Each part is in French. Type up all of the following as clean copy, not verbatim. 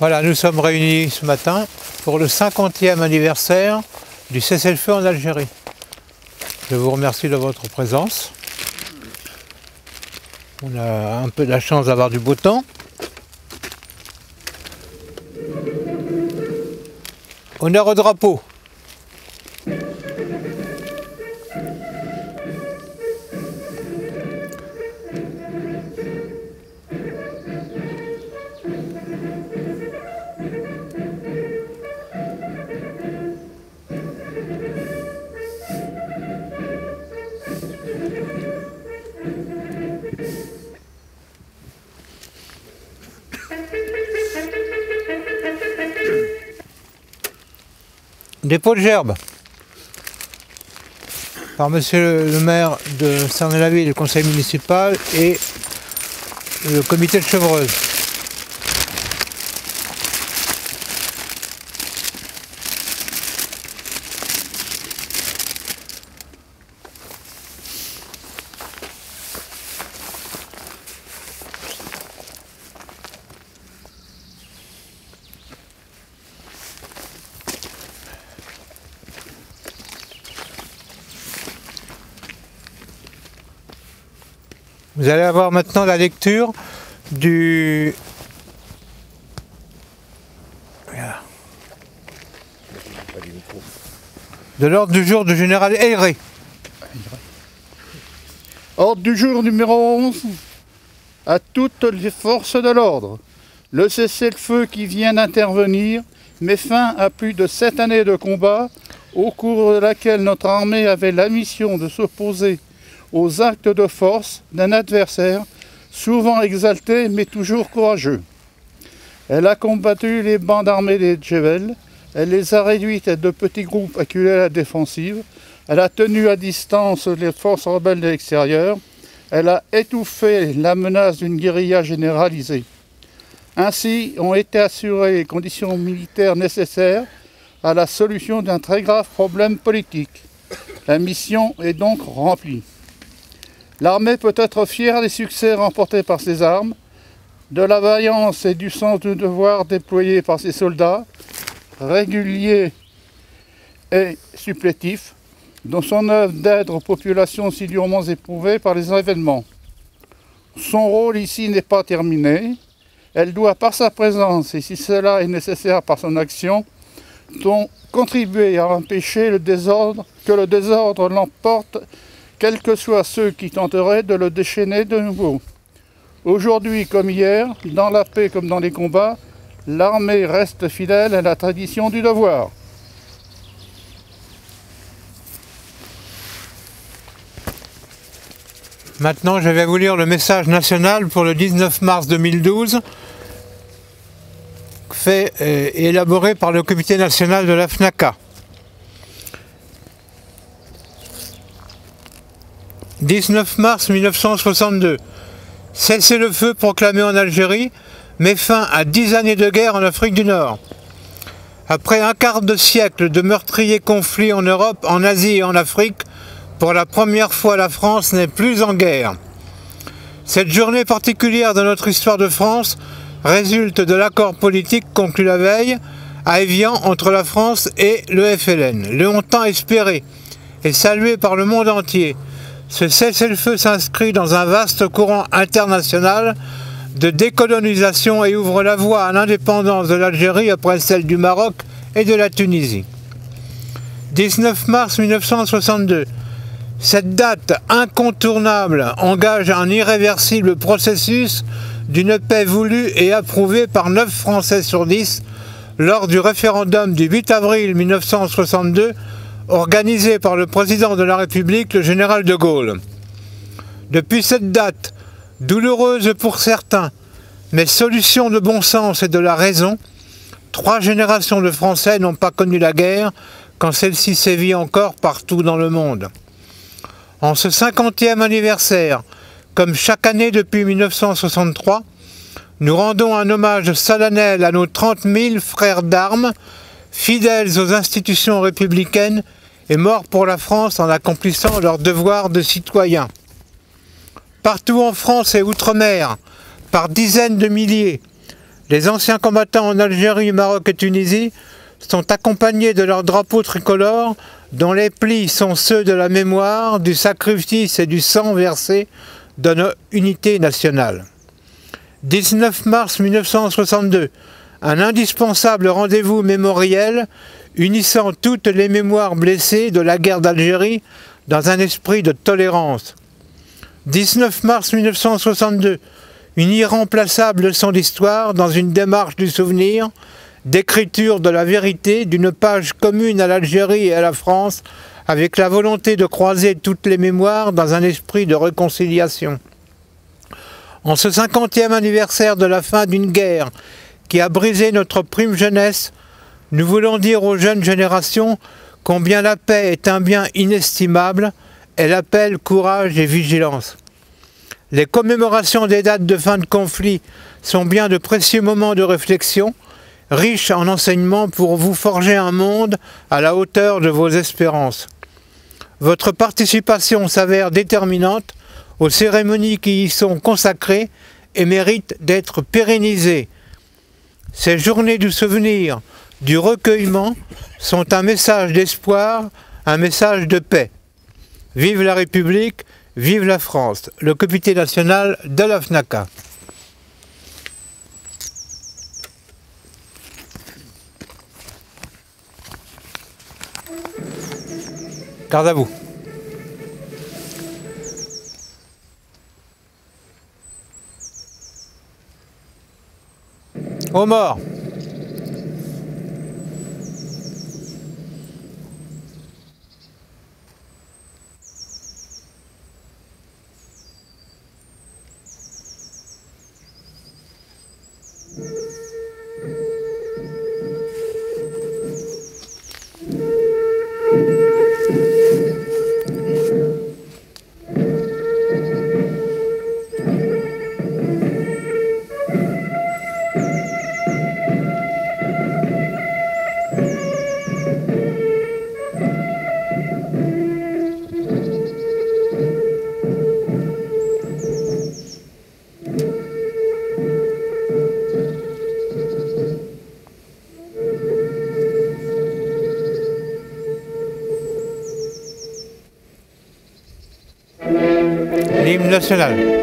Voilà, nous sommes réunis ce matin pour le 50e anniversaire du cessez-le-feu en Algérie. Je vous remercie de votre présence. On a un peu de la chance d'avoir du beau temps. Honneur au drapeau. Dépôt de gerbe par monsieur le maire de Sarné-la-Ville, le conseil municipal et le comité de Chevreuse. Vous allez avoir maintenant la lecture de l'ordre du jour du général Ayré. Ordre du jour numéro 11. À toutes les forces de l'ordre. Le cessez-le-feu qui vient d'intervenir met fin à plus de 7 années de combat, au cours de laquelle notre armée avait la mission de s'opposer aux actes de force d'un adversaire, souvent exalté mais toujours courageux. Elle a combattu les bandes armées des Djebel, elle les a réduites à de petits groupes acculés à la défensive, elle a tenu à distance les forces rebelles de l'extérieur, elle a étouffé la menace d'une guérilla généralisée. Ainsi ont été assurées les conditions militaires nécessaires à la solution d'un très grave problème politique. La mission est donc remplie. L'armée peut être fière des succès remportés par ses armes, de la vaillance et du sens du devoir déployés par ses soldats, réguliers et supplétifs, dans son œuvre d'aide aux populations si durement éprouvées par les événements. Son rôle ici n'est pas terminé. Elle doit par sa présence, et si cela est nécessaire par son action, contribuer à empêcher le désordre, que le désordre l'emporte, quels que soient ceux qui tenteraient de le déchaîner de nouveau. Aujourd'hui comme hier, dans la paix comme dans les combats, l'armée reste fidèle à la tradition du devoir. Maintenant, je vais vous lire le message national pour le 19 mars 2012, fait et élaboré par le comité national de la FNACA. 19 mars 1962. Cessez-le-feu proclamé en Algérie met fin à 10 années de guerre en Afrique du Nord. Après un quart de siècle de meurtriers conflits en Europe, en Asie et en Afrique, pour la première fois la France n'est plus en guerre. Cette journée particulière de notre histoire de France résulte de l'accord politique conclu la veille à Évian entre la France et le FLN. Longtemps espéré et salué par le monde entier, ce cessez-le-feu s'inscrit dans un vaste courant international de décolonisation et ouvre la voie à l'indépendance de l'Algérie après celle du Maroc et de la Tunisie. 19 mars 1962. Cette date incontournable engage un irréversible processus d'une paix voulue et approuvée par 9 Français sur 10 lors du référendum du 8 avril 1962 organisé par le président de la République, le général de Gaulle. Depuis cette date, douloureuse pour certains, mais solution de bon sens et de la raison, 3 générations de Français n'ont pas connu la guerre quand celle-ci sévit encore partout dans le monde. En ce 50e anniversaire, comme chaque année depuis 1963, nous rendons un hommage solennel à nos 30 000 frères d'armes, fidèles aux institutions républicaines et morts pour la France en accomplissant leur devoir de citoyens. Partout en France et outre-mer, par dizaines de milliers, Les anciens combattants en Algérie, Maroc et Tunisie sont accompagnés de leurs drapeaux tricolores dont les plis sont ceux de la mémoire, du sacrifice et du sang versé dans notre unité nationale. 19 mars 1962, un indispensable rendez-vous mémoriel unissant toutes les mémoires blessées de la guerre d'Algérie dans un esprit de tolérance. 19 mars 1962, une irremplaçable leçon d'histoire dans une démarche du souvenir, d'écriture de la vérité, d'une page commune à l'Algérie et à la France, avec la volonté de croiser toutes les mémoires dans un esprit de réconciliation. En ce 50e anniversaire de la fin d'une guerre qui a brisé notre prime jeunesse, nous voulons dire aux jeunes générations combien la paix est un bien inestimable. Elle appelle courage et vigilance. Les commémorations des dates de fin de conflit sont bien de précieux moments de réflexion, riches en enseignements pour vous forger un monde à la hauteur de vos espérances. Votre participation s'avère déterminante aux cérémonies qui y sont consacrées et méritent d'être pérennisées. Ces journées du souvenir, du recueillement, sont un message d'espoir, un message de paix. Vive la République, vive la France, le comité national de la FNACA. Garde à vous. Aux morts. L'hymne national.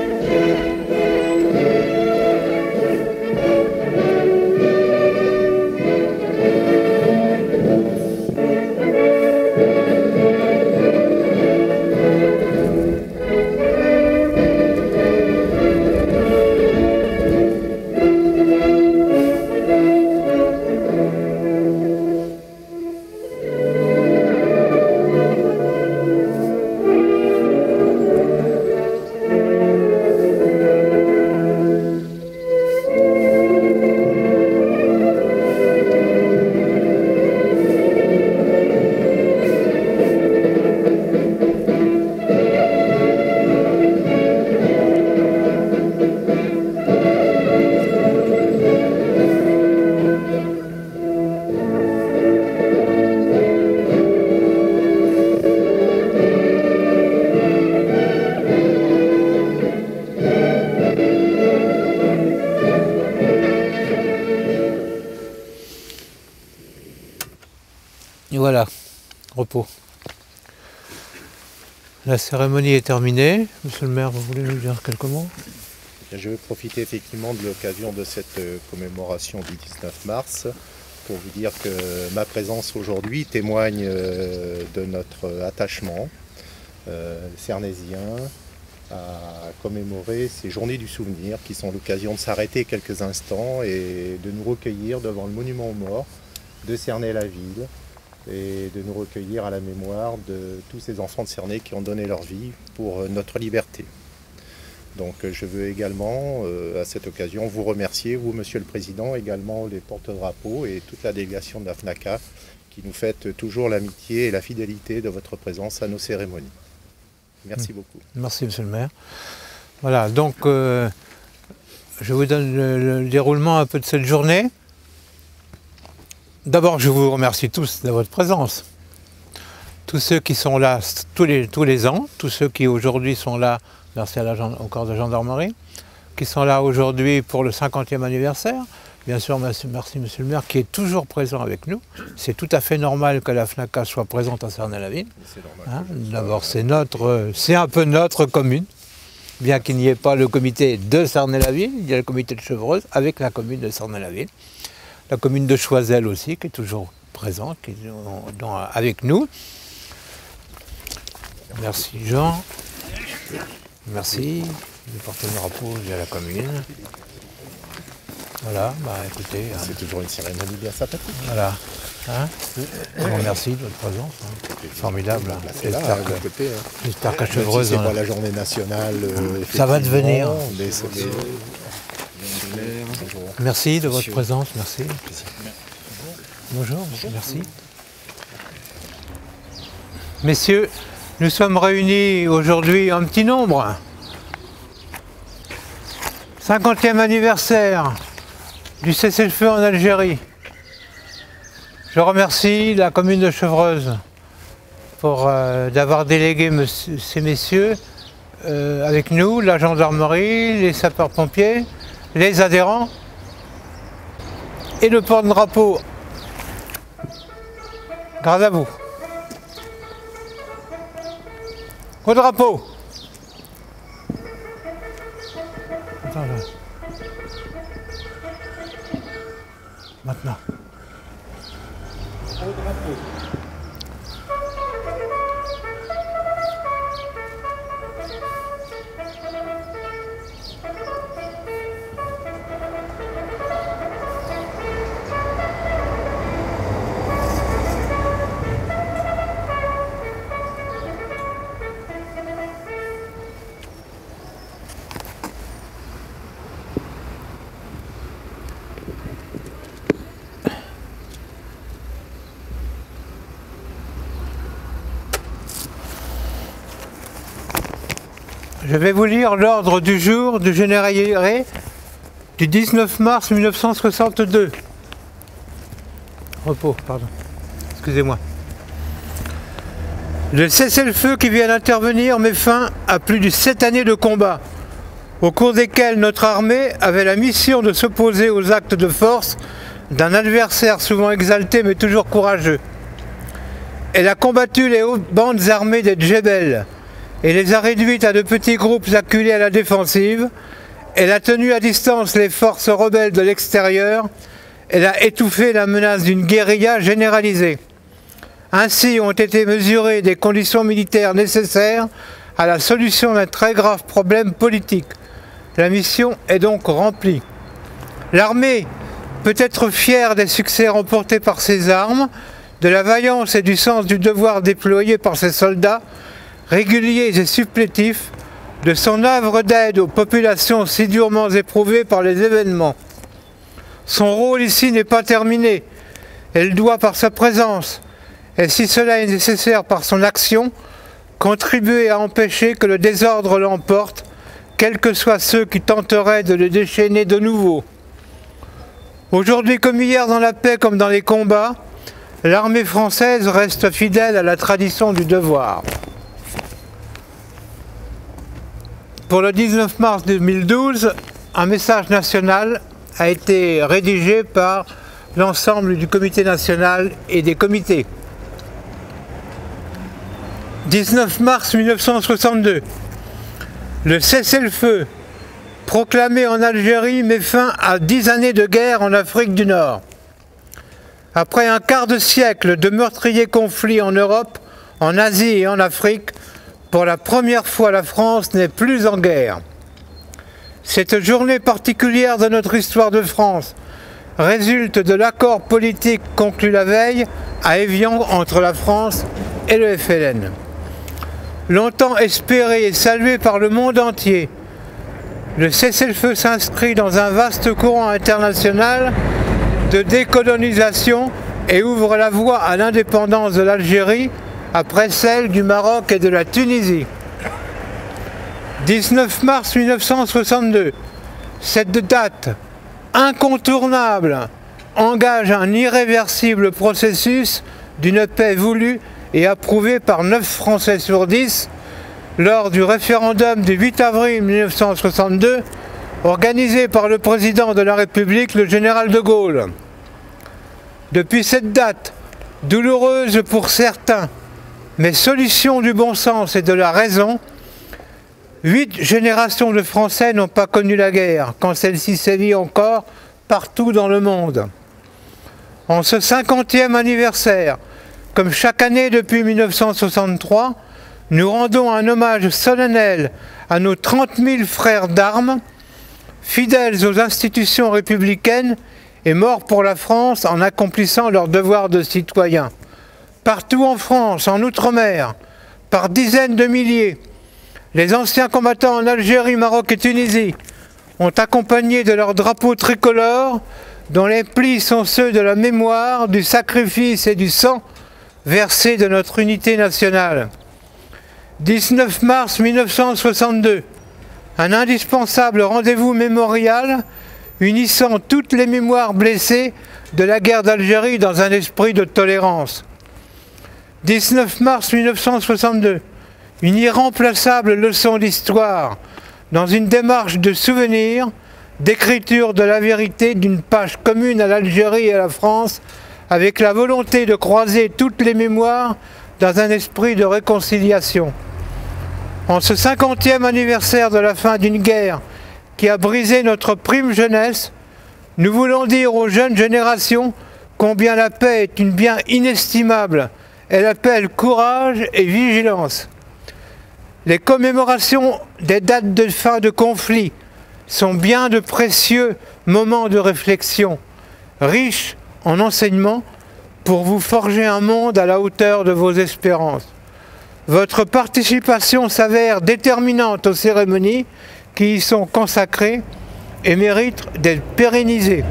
Et voilà, repos. La cérémonie est terminée. Monsieur le maire, vous voulez nous dire quelques mots? Je vais profiter effectivement de l'occasion de cette commémoration du 19 mars pour vous dire que ma présence aujourd'hui témoigne de notre attachement cernésien à commémorer ces journées du souvenir qui sont l'occasion de s'arrêter quelques instants et de nous recueillir devant le monument aux morts de Cernay-la-Ville et de nous recueillir à la mémoire de tous ces enfants de Cernay qui ont donné leur vie pour notre liberté. Donc je veux également, à cette occasion, vous remercier, vous Monsieur le Président, également les porte-drapeaux et toute la délégation de la FNACA qui nous faites toujours l'amitié et la fidélité de votre présence à nos cérémonies. Merci beaucoup. Merci Monsieur le maire. Voilà, donc je vous donne le déroulement un peu de cette journée. D'abord, je vous remercie tous de votre présence. Tous ceux qui sont là tous les ans, tous ceux qui aujourd'hui sont là, merci au corps de gendarmerie, qui sont là aujourd'hui pour le 50e anniversaire, Bien sûr, merci Monsieur le maire qui est toujours présent avec nous. C'est tout à fait normal que la FNACA soit présente à Sarney-la-Ville. Hein, d'abord, c'est un peu notre commune. Bien qu'il n'y ait pas le comité de Sarney-la-Ville, il y a le comité de Chevreuse avec la commune de Sarney-la-Ville. La commune de Choiseul aussi, qui est toujours présente, qui est avec nous. Merci Jean. Merci. De porter le drapeau à la commune. Voilà, bah écoutez. C'est toujours une cérémonie bien sympathique. Voilà. Hein, merci de votre présence. Hein. Formidable. J'espère qu'à Chevreuse. C'est pas la journée nationale. Ça va devenir. Merci de votre présence. Merci. Bonjour, merci. Messieurs, nous sommes réunis aujourd'hui en petit nombre. 50e anniversaire du cessez-le-feu en Algérie. Je remercie la commune de Chevreuse d'avoir délégué ces messieurs avec nous, la gendarmerie, les sapeurs-pompiers, les adhérents et le porte-drapeau. Grâce à vous. Au drapeau. Attends, là. Maintenant. Au drapeau. Je vais vous lire l'ordre du jour du généraliéré du 19 mars 1962. Repos, pardon. Excusez-moi. Le cessez-le-feu qui vient d'intervenir met fin à plus de 7 années de combat, au cours desquels notre armée avait la mission de s'opposer aux actes de force d'un adversaire souvent exalté mais toujours courageux. Elle a combattu les bandes armées des Djebel, et les a réduites à de petits groupes acculés à la défensive. Elle a tenu à distance les forces rebelles de l'extérieur. Elle a étouffé la menace d'une guérilla généralisée. Ainsi ont été mesurées des conditions militaires nécessaires à la solution d'un très grave problème politique. La mission est donc remplie. L'armée peut être fière des succès remportés par ses armes, de la vaillance et du sens du devoir déployé par ses soldats, réguliers et supplétifs, de son œuvre d'aide aux populations si durement éprouvées par les événements. Son rôle ici n'est pas terminé. Elle doit par sa présence, et si cela est nécessaire par son action, contribuer à empêcher que le désordre l'emporte, quels que soient ceux qui tenteraient de le déchaîner de nouveau. Aujourd'hui comme hier, dans la paix comme dans les combats, l'armée française reste fidèle à la tradition du devoir. Pour le 19 mars 2012, un message national a été rédigé par l'ensemble du comité national et des comités. 19 mars 1962. Le cessez-le-feu proclamé en Algérie met fin à 10 années de guerre en Afrique du Nord. Après un quart de siècle de meurtriers conflits en Europe, en Asie et en Afrique, pour la première fois, la France n'est plus en guerre. Cette journée particulière de notre histoire de France résulte de l'accord politique conclu la veille à Évian entre la France et le FLN. Longtemps espéré et salué par le monde entier, le cessez-le-feu s'inscrit dans un vaste courant international de décolonisation et ouvre la voie à l'indépendance de l'Algérie après celle du Maroc et de la Tunisie. 19 mars 1962, cette date incontournable engage un irréversible processus d'une paix voulue et approuvée par 9 Français sur 10 lors du référendum du 8 avril 1962 organisée par le président de la République, le général de Gaulle. Depuis cette date, douloureuse pour certains, mais solution du bon sens et de la raison, 8 générations de Français n'ont pas connu la guerre, quand celle-ci sévit encore partout dans le monde. En ce 50e anniversaire, comme chaque année depuis 1963, nous rendons un hommage solennel à nos 30 000 frères d'armes, fidèles aux institutions républicaines et morts pour la France en accomplissant leur devoir de citoyens. Partout en France, en Outre-mer, par dizaines de milliers, les anciens combattants en Algérie, Maroc et Tunisie ont accompagné de leurs drapeaux tricolores, dont les plis sont ceux de la mémoire, du sacrifice et du sang versé de notre unité nationale. 19 mars 1962, un indispensable rendez-vous mémorial unissant toutes les mémoires blessées de la guerre d'Algérie dans un esprit de tolérance. 19 mars 1962, une irremplaçable leçon d'histoire dans une démarche de souvenir, d'écriture de la vérité d'une page commune à l'Algérie et à la France, avec la volonté de croiser toutes les mémoires dans un esprit de réconciliation. En ce 50e anniversaire de la fin d'une guerre qui a brisé notre prime jeunesse, nous voulons dire aux jeunes générations combien la paix est une bien inestimable. Elle appelle courage et vigilance. Les commémorations des dates de fin de conflit sont bien de précieux moments de réflexion, riches en enseignements pour vous forger un monde à la hauteur de vos espérances. Votre participation s'avère déterminante aux cérémonies qui y sont consacrées et méritent d'être pérennisées.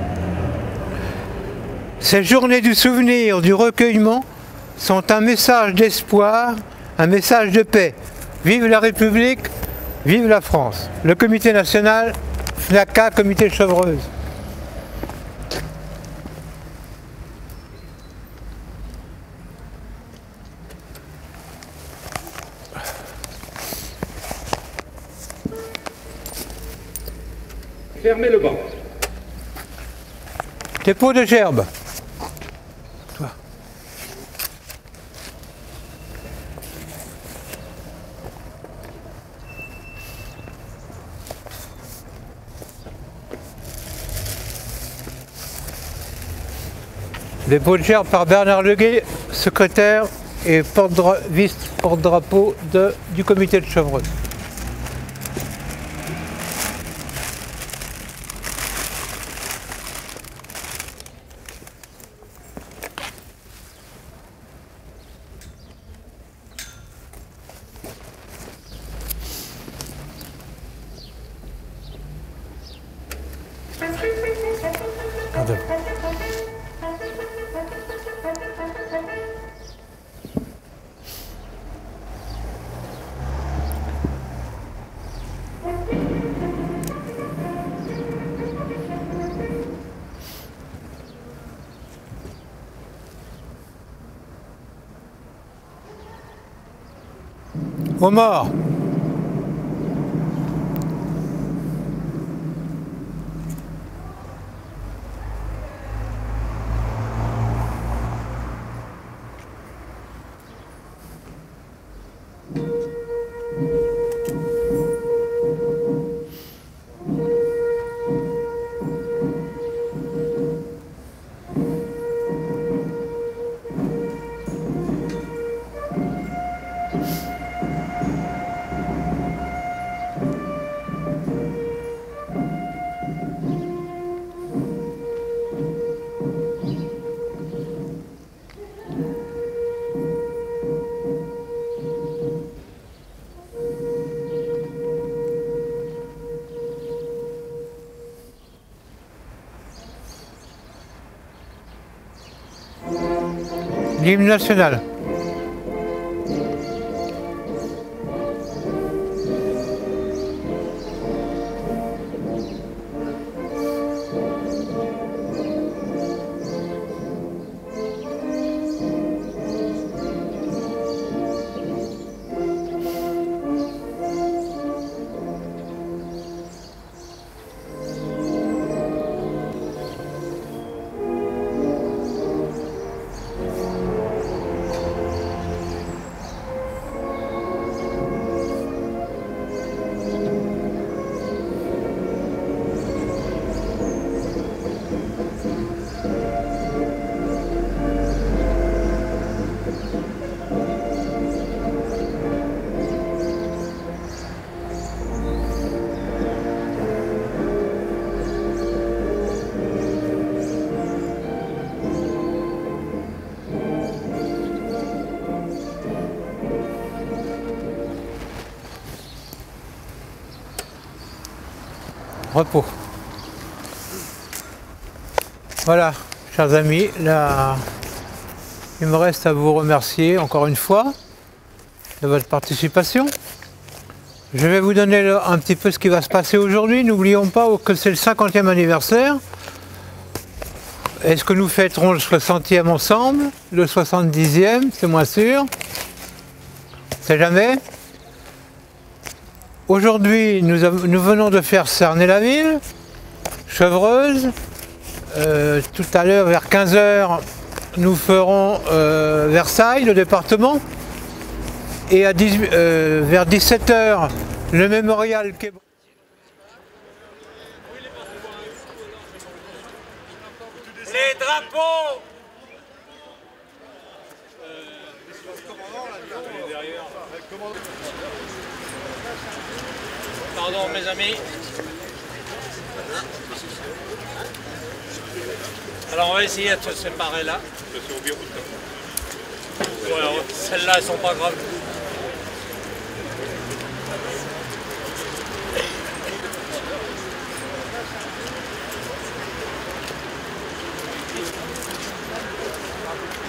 Ces journées du souvenir, du recueillement, sont un message d'espoir, un message de paix. Vive la République, vive la France. Le comité national, FNACA, comité Chevreuse. Fermez le banc. Dépôt de gerbe. Toi. Dépôt de gerbe par Bernard Leguet, secrétaire et vice-porte-drapeau du comité de Chevreuse. Aux morts. L'hymne national. repos. Voilà, chers amis, là, il me reste à vous remercier encore une fois de votre participation. Je vais vous donner un petit peu ce qui va se passer aujourd'hui. N'oublions pas que c'est le 50e anniversaire. Est-ce que nous fêterons le 60e ensemble? Le 70e, c'est moins sûr. C'est jamais. Aujourd'hui, nous venons de faire Cernay-la-Ville, Chevreuse. Tout à l'heure, vers 15 h, nous ferons Versailles, le département. Et vers 17 h, le mémorial Quai. Les drapeaux. Pardon mes amis. Alors on va essayer de se séparer là. Ouais, celles-là elles sont pas graves.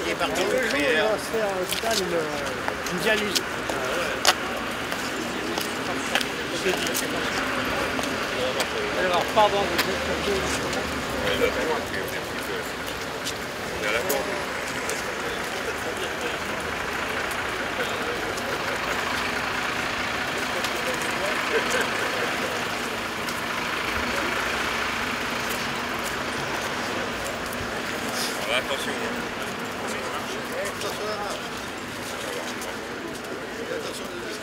Il est parti le cuillère. On va se faire à l'hôpital une dialyse. Alors, pardon, attention.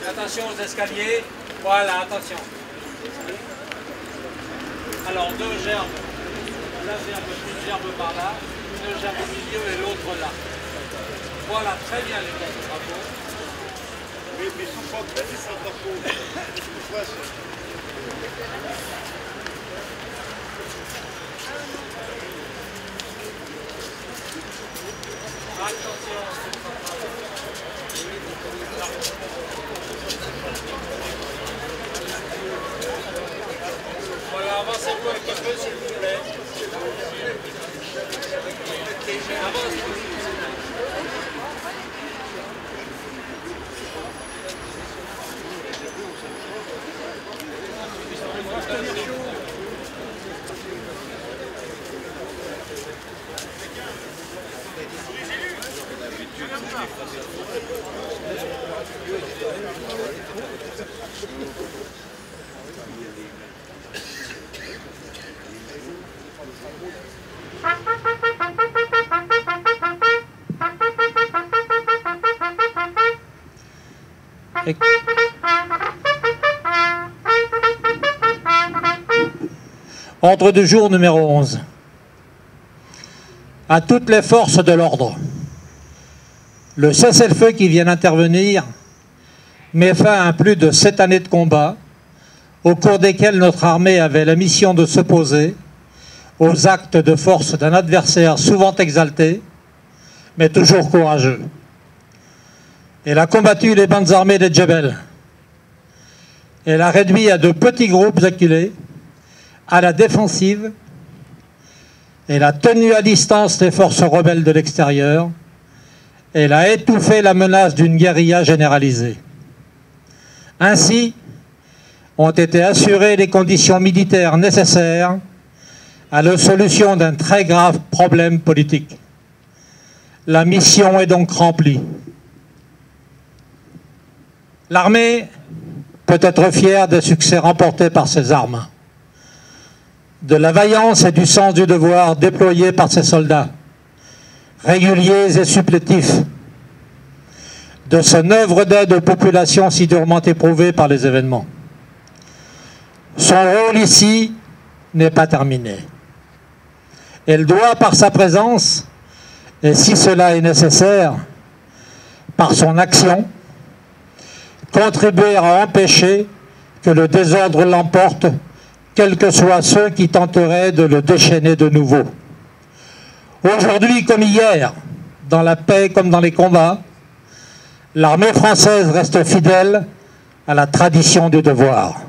Attention aux escaliers. Voilà, attention. Alors, deux gerbes. La gerbe, une gerbe par là, une gerbe au milieu et l'autre là. Voilà, très bien les porte-drapeaux. Oui, mais ils sont pas prêts, les porte-drapeaux. Voilà, avancez-vous un petit peu s'il vous plaît. Ordre du jour numéro 11. À toutes les forces de l'ordre, le cessez-le-feu qui vient d'intervenir met fin à plus de 7 années de combat, au cours desquels notre armée avait la mission de s'opposer aux actes de force d'un adversaire souvent exalté, mais toujours courageux. Elle a combattu les bandes armées des Djebel. Elle a réduit à de petits groupes acculés, à la défensive. Elle a tenu à distance les forces rebelles de l'extérieur. Elle a étouffé la menace d'une guérilla généralisée. Ainsi, ont été assurées les conditions militaires nécessaires à la solution d'un très grave problème politique. La mission est donc remplie. L'armée peut être fière des succès remportés par ses armes, de la vaillance et du sens du devoir déployés par ses soldats, réguliers et supplétifs, de son œuvre d'aide aux populations si durement éprouvées par les événements. Son rôle ici n'est pas terminé. Elle doit, par sa présence, et si cela est nécessaire, par son action, contribuer à empêcher que le désordre l'emporte, quels que soient ceux qui tenteraient de le déchaîner de nouveau. Aujourd'hui comme hier, dans la paix comme dans les combats, l'armée française reste fidèle à la tradition du devoir.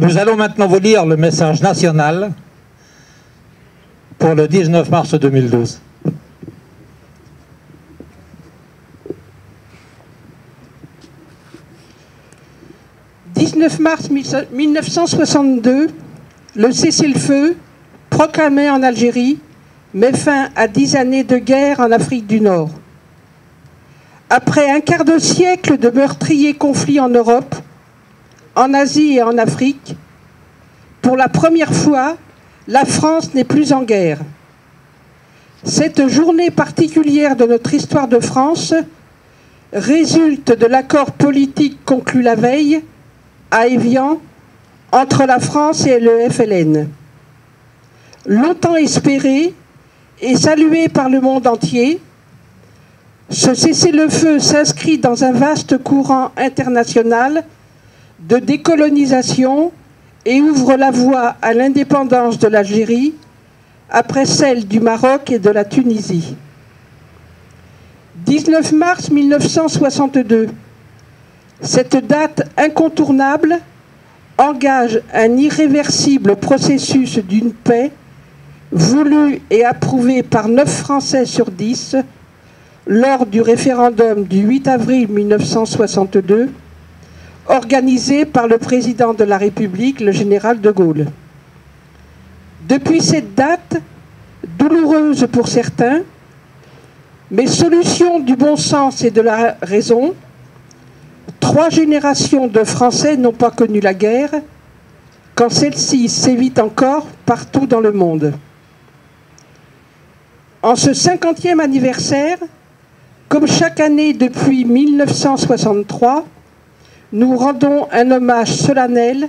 Nous allons maintenant vous lire le message national pour le 19 mars 2012. « 19 mars 1962, le cessez-le-feu, proclamé en Algérie, met fin à 10 années de guerre en Afrique du Nord. Après un quart de siècle de meurtriers conflits en Europe, en Asie et en Afrique, pour la première fois, la France n'est plus en guerre. Cette journée particulière de notre histoire de France résulte de l'accord politique conclu la veille à Évian entre la France et le FLN. Longtemps espéré et salué par le monde entier, ce cessez-le-feu s'inscrit dans un vaste courant international de décolonisation et ouvre la voie à l'indépendance de l'Algérie après celle du Maroc et de la Tunisie. 19 mars 1962. Cette date incontournable engage un irréversible processus d'une paix voulue et approuvée par 9 Français sur 10 lors du référendum du 8 avril 1962, organisé par le président de la République, le général de Gaulle. Depuis cette date, douloureuse pour certains, mais solution du bon sens et de la raison, 3 générations de Français n'ont pas connu la guerre, quand celle-ci sévit encore partout dans le monde. En ce 50e anniversaire, comme chaque année depuis 1963, nous rendons un hommage solennel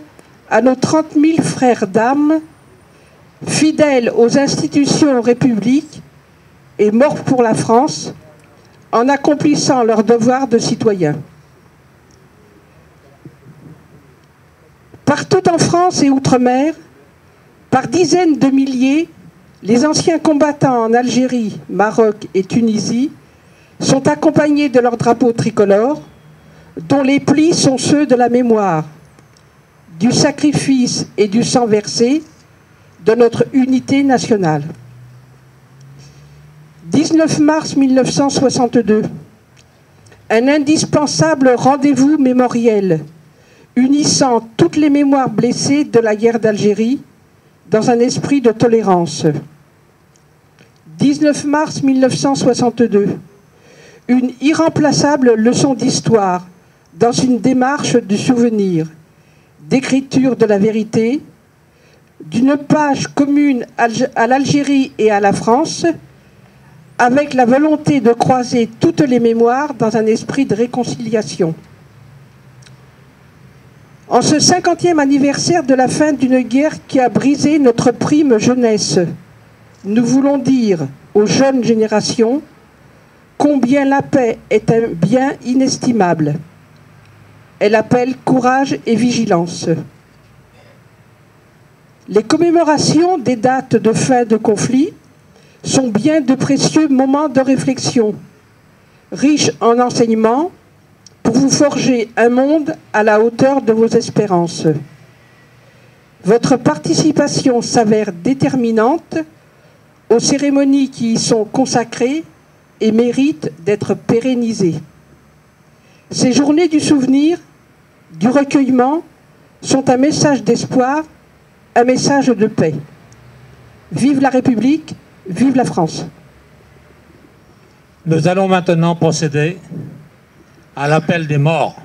à nos 30 000 frères d'âmes, fidèles aux institutions républiques et morts pour la France, en accomplissant leur devoir de citoyens. Partout en France et outre-mer, par dizaines de milliers, les anciens combattants en Algérie, Maroc et Tunisie sont accompagnés de leurs drapeaux tricolores, dont les plis sont ceux de la mémoire, du sacrifice et du sang versé, de notre unité nationale. 19 mars 1962, un indispensable rendez-vous mémoriel unissant toutes les mémoires blessées de la guerre d'Algérie dans un esprit de tolérance. 19 mars 1962, une irremplaçable leçon d'histoire dans une démarche de souvenir, d'écriture de la vérité, d'une page commune à l'Algérie et à la France, avec la volonté de croiser toutes les mémoires dans un esprit de réconciliation. En ce 50e anniversaire de la fin d'une guerre qui a brisé notre prime jeunesse, nous voulons dire aux jeunes générations combien la paix est un bien inestimable. Elle appelle courage et vigilance. Les commémorations des dates de fin de conflit sont bien de précieux moments de réflexion, riches en enseignements, pour vous forger un monde à la hauteur de vos espérances. Votre participation s'avère déterminante aux cérémonies qui y sont consacrées et méritent d'être pérennisées. Ces journées du souvenir, du recueillement, sont un message d'espoir, un message de paix. Vive la République, vive la France. Nous allons maintenant procéder à l'appel des morts.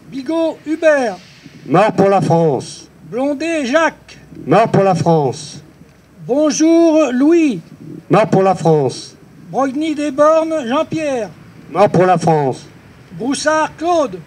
Bigot Hubert. Mort pour la France. Blondet Jacques. Mort pour la France. Bonjour Louis. Mort pour la France. Brogny Desbornes Jean-Pierre. Mort pour la France. Broussard Claude.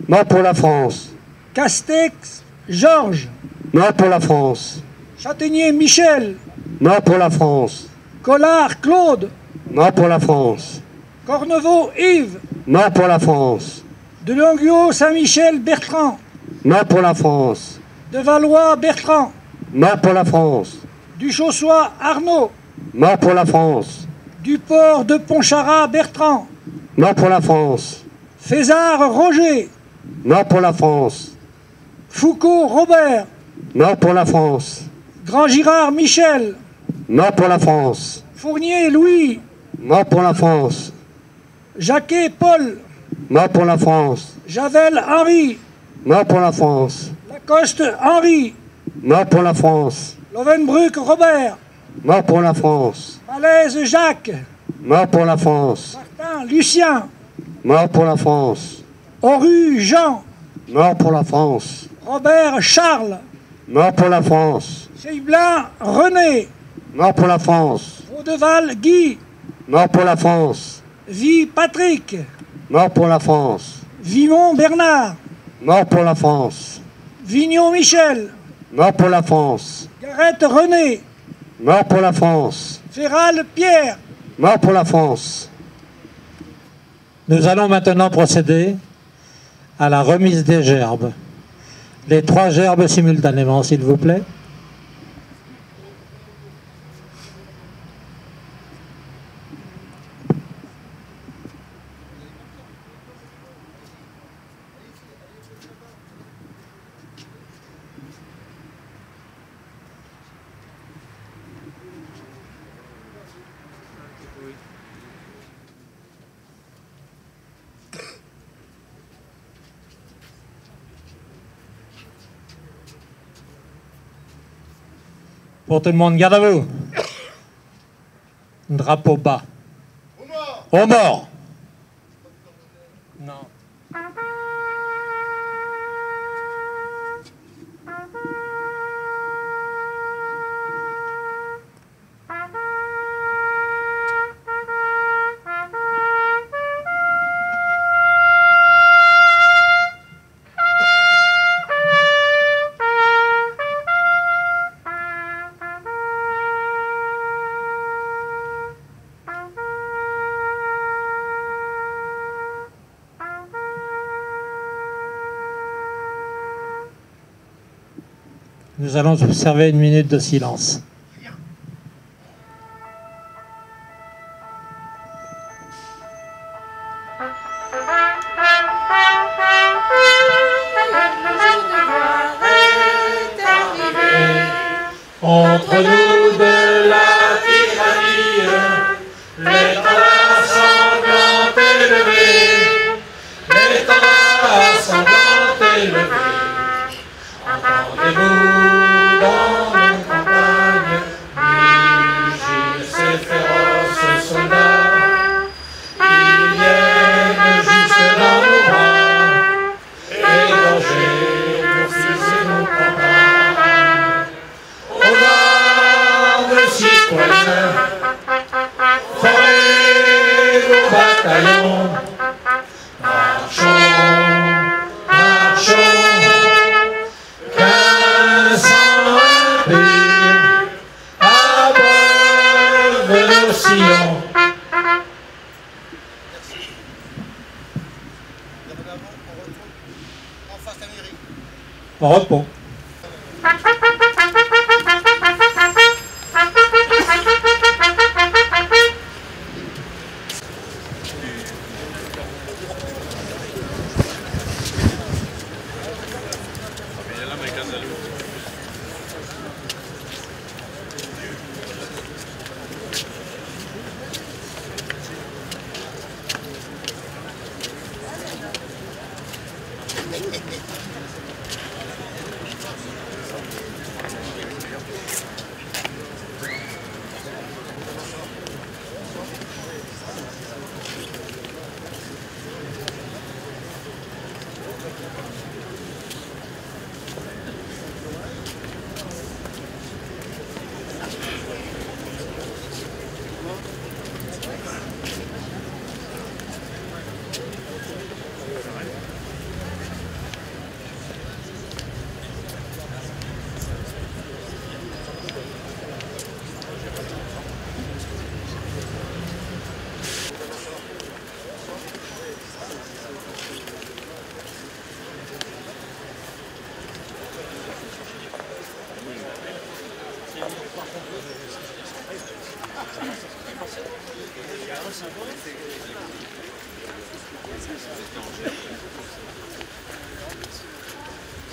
Mort pour la France. Castex Georges. Mort pour la France. Châtaignier Michel. Mort pour la France. Collard Claude. Mort pour la France. Cornevaux Yves. Mort pour la France. De Longuiot Saint-Michel Bertrand. Mort pour la France. De Valois Bertrand. Mort pour la France. Du Chaussois Arnaud. Mort pour la France. Du Port de Pontcharrat Bertrand. Mort pour la France. Fézard Roger. Mort pour la France. Foucault Robert. Mort pour la France. Grand Girard Michel. Mort pour la France. Fournier Louis. Mort pour la France. Jacquet Paul. Mort pour la France. Javel Henri. Mort pour la France. Lacoste Henri. Mort pour la France. Lovenbruck Robert. Mort pour la France. Malaise Jacques. Mort pour la France. Martin Lucien. Mort pour la France. Oru Jean. Mort pour la France. Robert Charles. Mort pour la France. Seyblin René. Mort pour la France. Vaudeval Guy. Mort pour la France. Vie Patrick. Mort pour la France. Vimon Bernard. Mort pour la France. Vignon Michel. Mort pour la France. Garrett René. Mort pour la France. Féral Pierre. Mort pour la France. Nous allons maintenant procéder à la remise des gerbes. Les 3 gerbes simultanément, s'il vous plaît. Pour tout le monde, garde à vous. Drapeau bas. Au mort. Non. Nous allons observer 1 minute de silence. Entre nous de la tyrannie, l'état sanglant élevé, l'état sanglant élevé. Entendez-vous dans nos campagnes mugir ces féroces soldats qui viennent jusque dans nos bras, égorger nos fils et nos campagnes. Aux armes citoyens, formez vos bataillons, marchons, marchons. Au repos.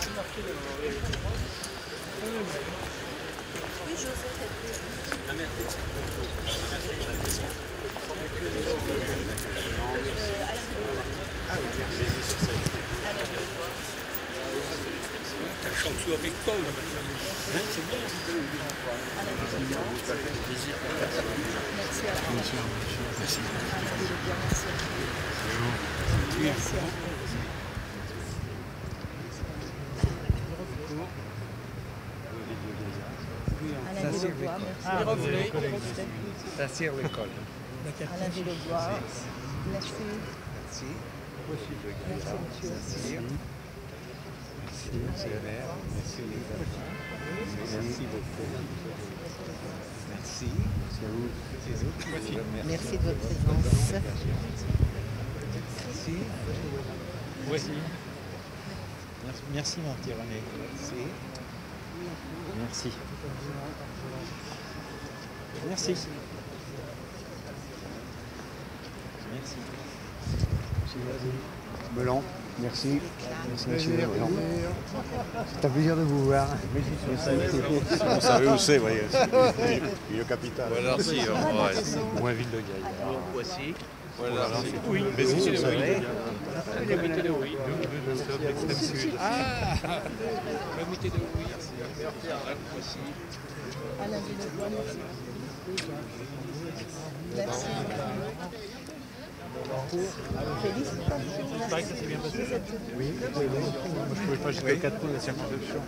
C'est marqué agricole. C'est bien. Ça sert l'école. Alain Villebois. Merci. Merci. Merci, monsieur. Merci, monsieur le maire. Merci, les amis. Merci beaucoup. Merci. Merci de votre présence. Merci. Oui. Merci, Marty René. Merci. Merci. Merci. Merci. Melon, merci. Merci, monsieur Melon. C'est un plaisir de vous voir. Vous savez où c'est, voyez. Le capital. Voilà, si, moins ville de Gaillard. Voici. Voilà, oui. Mais vous savez. Le comité de oui. Nous sommes d'extrême sud. Ah, le comité de oui. Voici. Alain Villebois, merci. Merci. Félix, Il paraît que ça s'est bien passé. Oui, moi je ne pouvais pas jusqu'à 4 points de la circonscription.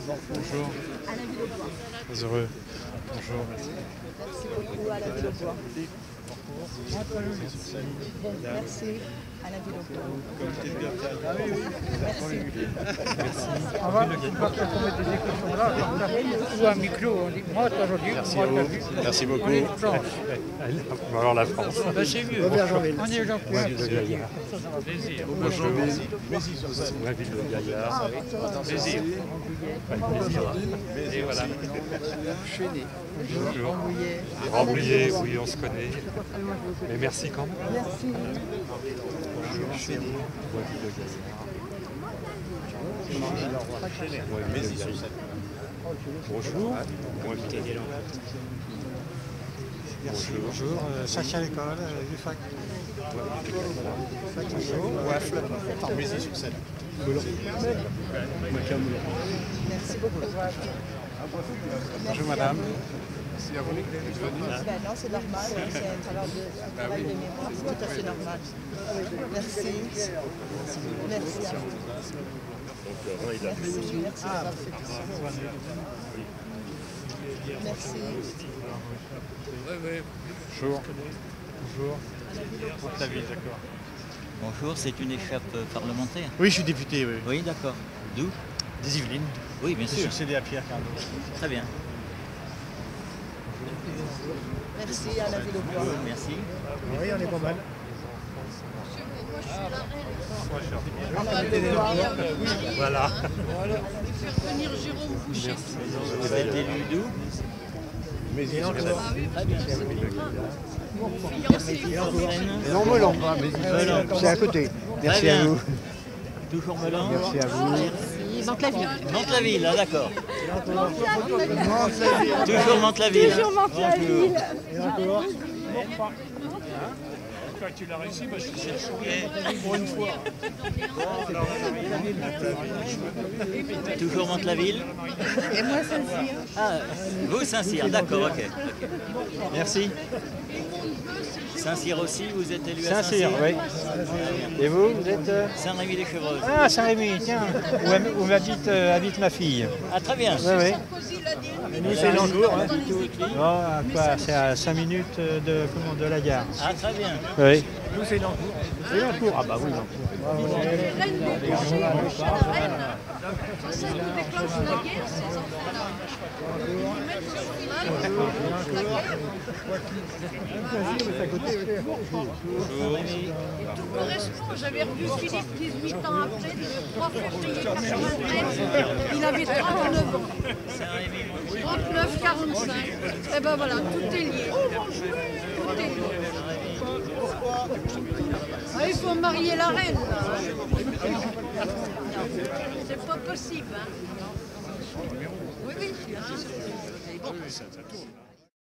Bonjour. Alain Villebois. Très heureux. Bonjour, merci. Merci beaucoup, Alain Villebois. Merci, Alain Villebois. On va mettre des équations là, ou un micro, on dit moi aujourd'hui. Merci à vous. Merci beaucoup. On va voir la France. C'est mieux. On est aujourd'hui. Plaisir. Bonjour. La ville de Gaillard. Plaisir. Et voilà. Bonjour. Rambouillet, oui, on se connaît. Mais merci quand même. Merci. Bonjour. La ville de Gaillard. Bonjour. Merci, bonjour. Sacha à l'école, du fac. Bonjour. Wafle, Mézy-sur-Seine. Merci beaucoup. Bonjour madame. Merci à vous d'être venu. Ben non, c'est normal, c'est un travail de mémoire, c'est tout à fait normal. Merci. Merci à vous. Merci, merci d'avoir fait tout ça. Merci. Bonjour. Bonjour. Ta ville, d'accord. Bonjour, c'est une échappe parlementaire. Oui, je suis député, oui. Oui, d'accord. D'où? Des Yvelines. Oui, bien J'ai sûr. succédé à Pierre Carnot. Très bien. Merci à la Villebois. Merci. Oui, on est pas mal. Voilà. Venir Jérôme Boucher. Vous êtes élu d'où? Non, Melon, c'est à côté. Merci à vous. Toujours Melun. Merci à vous. Merci. Mantes-la-Ville. Mantes-la-Ville, ah d'accord. Toujours Mantes-la-Ville. Toujours Mantes-la-Ville. Quand tu l'as réussi, moi je suis sûr pour une fois. Toujours Mantes-la-Ville. Et moi, Saint-Cyr. Ah, vous Saint-Cyr, d'accord, ok. Merci. Saint-Cyr aussi, vous êtes élu à Saint-Cyr? oui. Et vous êtes Saint-Rémy-les-Chevreuses. Ah, Saint-Rémy, tiens, où habite ma fille. Ah, très bien. Oui, oui. Nous, c'est Lancourt. Hein. C'est à 5 minutes de la gare. Ah, très bien. Oui. Nous, c'est Lancourt. C'est Lancour. Ah bah oui, Lancour. Reine de Boucher, la reine. Ça nous déclenche la guerre, ces enfants-là. Ils mettent sur l'image la guerre. Tout correspond. J'avais revu Philippe 18 ans après, le 3 février 93. Il avait 39 ans. 39, 45. Et ben voilà, tout est lié. Tout est lié. Ah, il faut marier la reine. C'est pas possible. Hein. Oui, oui. Hein. Ça tourne.